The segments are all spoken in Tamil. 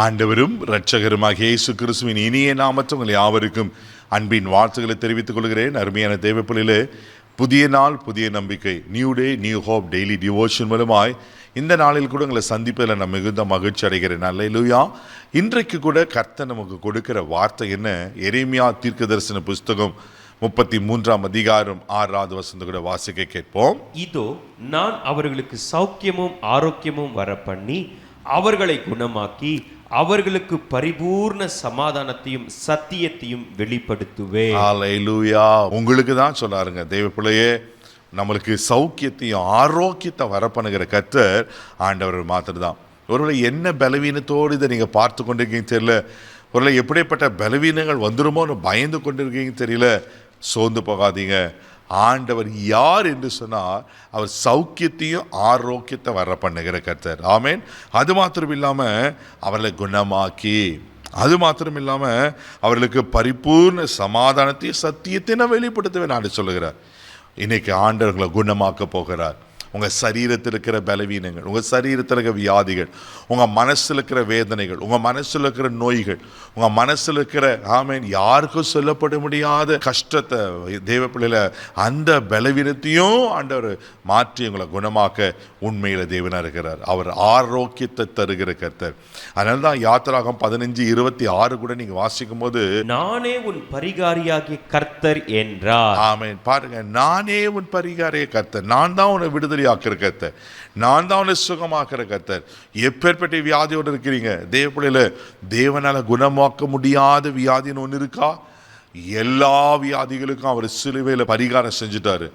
ஆண்டவரும் இரட்சகருமாகிய இயேசு கிறிஸ்துவின் இனிய நாமத்தில் உங்கள் யாவருக்கும் அன்பின் வாழ்த்துக்களை தெரிவித்துக் கொள்கிறேன். அருமையான தேவப்பிள்ளையிலே, புதிய நாள் புதிய நம்பிக்கை, new day new hope daily devotion மூலமாய் இந்த நாளில் கூட உங்களை சந்திப்பதில் நான் மிகுந்த மகிழ்ச்சி அடைகிறேன். அல்லேலூயா. இன்றைக்கு கூட கர்த்தர் நமக்கு கொடுக்கிற வார்த்தை என்ன? எரேமியா தீர்க்கதரிசன புஸ்தகம் 33 அதிகாரம் 6வது வசனத்தை கூட வாசிக்க கேட்போம். இதோ நான் அவர்களுக்கு சௌக்கியமும் ஆரோக்கியமும் வரப்பண்ணி அவர்களை குணமாக்கி அவர்களுக்கு பரிபூர்ண சமாதானத்தையும் சத்தியத்தையும் வெளிப்படுத்துவேன். அல்லேலூயா. உங்களுக்கு தான் சொன்னாருங்க தேவப்பிள்ளையே, நம்மளுக்கு சௌக்கியத்தையும் ஆரோக்கியத்தை வரப்பண்ணுகிற கர்த்தர் ஆண்டவர் மாத்திரம் தான். ஒருவேளை என்ன பலவீனத்தோடு இதை நீங்கள் பார்த்து கொண்டிருக்கீங்க தெரியல, ஒருவேளை எப்படிப்பட்ட பலவீனங்கள் வந்துருமோன்னு பயந்து கொண்டிருக்கீங்க தெரியல, சோர்ந்து போகாதீங்க. ஆண்டவர் யார் என்று சொன்னால் அவர் சௌக்கியத்தையும் ஆரோக்கியத்தை வர பண்ணுகிற கர்த்தர். ஆமேன். அது மாத்திரம் இல்லாமல் அவர்களை குணமாக்கி, அது மாத்திரம் இல்லாமல் அவர்களுக்கு பரிபூர்ண சமாதானத்தையும் சத்தியத்தை நான் வெளிப்படுத்துவேன் நான் சொல்லுகிறார். இன்னைக்கு ஆண்டவர்களை குணமாக்க போகிறார். உங்கள் சரீரத்தில் இருக்கிற பலவீனங்கள், உங்கள் சரீரத்தில் இருக்கிற வியாதிகள், உங்கள் மனசில் இருக்கிற வேதனைகள், உங்கள் மனசில் இருக்கிற நோய்கள், உங்கள் மனசில் இருக்கிற யாருக்கும் சொல்லப்பட முடியாத கஷ்டத்தை தேவப்பிள்ளையில அந்த பலவீனத்தையும் ஆண்டவர் மாற்றி உங்களை குணமாக்க உண்மையில் தேவனாக இருக்கிறார். அவர் ஆரோக்கியத்தை தருகிற கர்த்தர். அதனால தான் யாத்திராகம் 15:26 கூட நீங்கள் வாசிக்கும் போது, நானே உன் பரிகாரியாகிய கர்த்தர் என்றார். ஆமென். பாருங்க, நானே உன் பரிகாரிய கர்த்தர், நான் தான் உன்னை விடுதலை ஆக்கிற கர்த்தர், நான் தான் உன்னை சுகமாக்குற கர்த்தர். எப்பேற்பட்ட வியாதியோடு இருக்கிறீங்க தேவப்பிள்ளையில, தேவனால குணமாக்க முடியாத வியாதின்னு ஒன்று இருக்கா? எல்லா வியாதிகளுக்கும் அவர் சிலுவையில் பரிகாரம் செஞ்சுட்டாரு.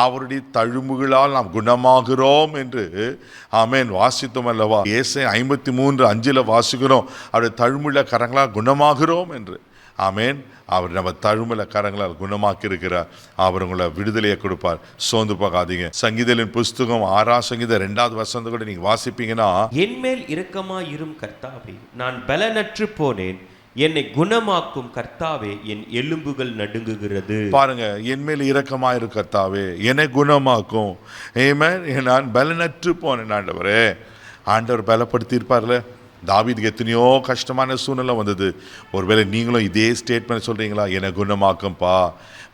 அவருடைய தழும்புகளால் நாம் குணமாகிறோம் என்று ஆமென் வாசித்தோம் அல்லவா? ஏசாயா 53:5 வாசிக்கிறோம், அவருடைய தழும்புள்ள கரங்களால் குணமாகிறோம் என்று. ஆமேன். அவர் நம்ம தழும்புல கரங்களால் குணமாக்கி இருக்கிறார். அவர் உங்களை விடுதலையை கொடுப்பார். சோர்ந்து போகாதீங்க. சங்கீதலின் புஸ்தகம் 6ஆம் சங்கீதம் 2வது வசனத்தை கூட நீங்க வாசிப்பீங்கன்னா, என்மேல் இரக்கமாய் இரும் கர்த்தாவே, நான் பலனற்று போனேன், என்னை குணமாக்கும் கர்த்தாவே, என் எலும்புகள் நடுங்குகிறது. பாருங்க, என் மேல் இரக்கமாயிரு கர்த்தாவே, என்னை குணமாக்கும். ஆமென். நான் பலனற்று போனேன் ஆண்டவரே. ஆண்டவர் பலப்படுத்தி இருப்பார்ல. தாவீதுக்கு எத்தனையோ கஷ்டமான சூழ்நிலை வந்தது. ஒருவேளை நீங்களும் இதே ஸ்டேட்மெண்ட் சொல்கிறீங்களா? என்னை குணமாக்கும்பா,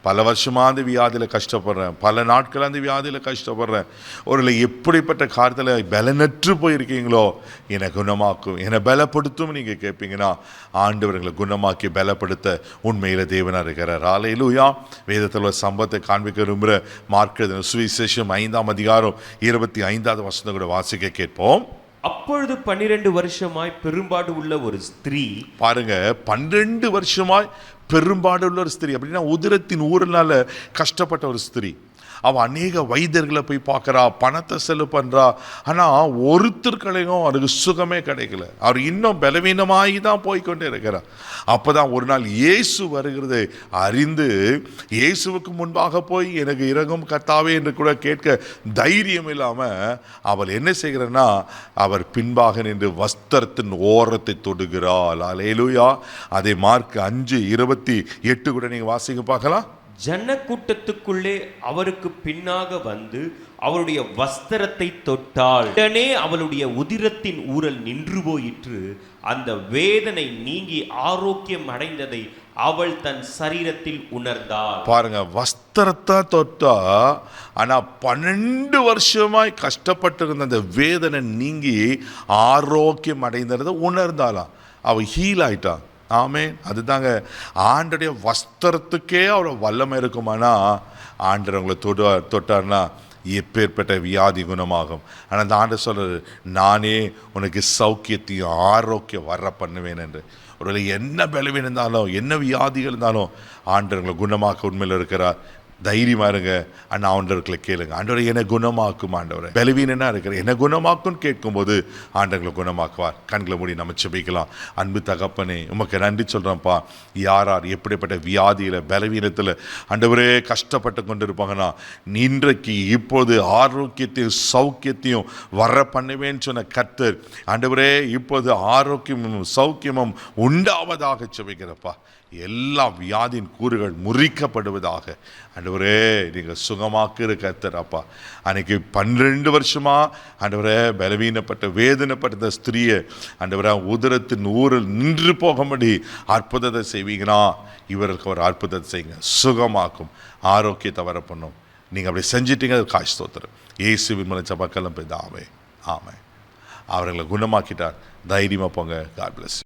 பல வருஷமாக அந்த வியாதியில் கஷ்டப்படுறேன், பல நாட்கள் அந்த வியாதியில் கஷ்டப்படுறேன், ஒருவேளை எப்படிப்பட்ட காரியத்தில் பலனற்று போயிருக்கீங்களோ, என்னை குணமாக்கும், என்னை பலப்படுத்தும் நீங்கள் கேட்பீங்கன்னா, ஆண்டவர்களை குணமாக்கி பலப்படுத்த உண்மையில் தேவனாக இருக்கிறார். அல்லேலூயா. வேதத்தில் ஒரு சம்பவத்தை காண்பிக்க விரும்புகிற மார்க் எழுதின சுவிசேஷம் 5ஆம் அதிகாரம் 25வது வசனத்தை கூட வாசிக்க கேட்போம். அப்பொழுது 12 வருஷமாய் பெரும்பாடு உள்ள ஒரு ஸ்திரீ, பாருங்க, 12 வருஷமாய் பெரும்பாடு உள்ள ஒரு ஸ்திரீ அப்படின்னா உதிரத்தின் ஊரினால கஷ்டப்பட்ட ஒரு ஸ்திரீ. அவள் அநேக வைத்தியர்களை போய் பார்க்குறா, பணத்தை செலவு பண்ணுறா, ஆனால் ஒருத்தர்களையும் அதுக்கு சுகமே கிடைக்கல. அவர் இன்னும் பலவீனமாகி தான் போய்கொண்டே இருக்கிறார். அப்போ தான் ஒரு நாள் இயேசு வருகிறதை அறிந்து, இயேசுவுக்கு முன்பாக போய் எனக்கு இரங்கும் கர்த்தாவே என்று கூட கேட்க தைரியம் இல்லாமல் அவள் என்ன செய்கிறன்னா, அவர் பின்பாக நின்று வஸ்திரத்தின் ஓரத்தை தொடுகிறாள். அல்லேலூயா. அதை மார்க் 5:28 கூட நீங்கள் வாசிக்க பார்க்கலாம். ஜனக்கூட்டத்துக்குள்ளே அவருக்கு பின்னாக வந்து அவருடைய வஸ்திரத்தை தொட்டாள். உடனே அவளுடைய உதிரத்தின் ஊரல் நின்று போயிற்று. அந்த வேதனை நீங்கி ஆரோக்கியம் அடைந்ததை அவள் தன் சரீரத்தில் உணர்ந்தாள். பாருங்க, வஸ்திரத்தை தொட்டா, ஆனா 12 வருஷமாய் கஷ்டப்பட்டிருந்த அந்த வேதனை நீங்கி ஆரோக்கியம் அடைந்ததை உணர்ந்தாளாம். அவள் ஹீல் ஆயிட்டான். ஆமென். அதுதாங்க, ஆண்டருடைய வஸ்திரத்துக்கே அவ்வளோ வல்லமை இருக்குமானா, ஆண்டர் உங்களை தொட்டார்னா எப்பேற்பட்ட வியாதி குணமாகும். ஆனால் அந்த ஆண்டர் சொல்றாரு, நானே உனக்கு சௌக்கியத்தையும் ஆரோக்கியம் வர பண்ணுவேன் என்று. ஒருவேளை என்ன பலவீனம் இருந்தாலும், என்ன வியாதிகள் இருந்தாலும், ஆண்டர் உங்களை குணமாக்க உண்மையில் இருக்கிறார். தைரியமாக இருங்க. அண்ணா ஆண்டவர்களை கேளுங்க, ஆண்டவரை என்னை குணமாக்கும், ஆண்டவரை பலவீனனா இருக்கிற என்னை குணமாக்குன்னு கேட்கும்போது ஆண்டவர்களை குணமாக்குவார். கண்களை மூடி நம்ம செபிக்கலாம். அன்பு தகப்பனே, உமக்கு நன்றி சொல்கிறேன்ப்பா. யார் யார் எப்படிப்பட்ட வியாதியில் பலவீனத்தில் ஆண்டவரே கஷ்டப்பட்டு கொண்டு இருப்பாங்கன்னா, இன்றைக்கு இப்போது ஆரோக்கியத்தையும் சௌக்கியத்தையும் வர பண்ணுவேன்னு சொன்ன கர்த்தர், ஆண்டவரே இப்போது ஆரோக்கியமும் சௌக்கியமும் உண்டாவதாக செபிக்கிறப்பா. எல்லா வியாதியின் கூறுகள் முறிக்கப்படுவதாக. ஆண்டவரே நீங்கள் சுகமாக்குற கர்த்தர் அப்பா. அன்னைக்கு 12 வருஷமா ஆண்டவரே பலவீனப்பட்ட வேதனைப்பட்ட ஸ்திரியை ஆண்டவரே உதரத்தின் ஊரில் நின்று போகும்படி அற்புதத்தை செய்வீங்கன்னா இவருக்கு ஒரு அற்புதத்தை செய்யுங்க, சுகமாக்கும், ஆரோக்கியத்தை வர பண்ணும். நீங்கள் அப்படி செஞ்சிட்டீங்க, அது காசு ஸ்தோத்திரம். இயேசுவின் மூலம் ஜெபக்கெல்லாம் பிதாவே, ஆமென். அவர்களை குணமாக்கிட்டார். தைரியமாக போங்க. God plus.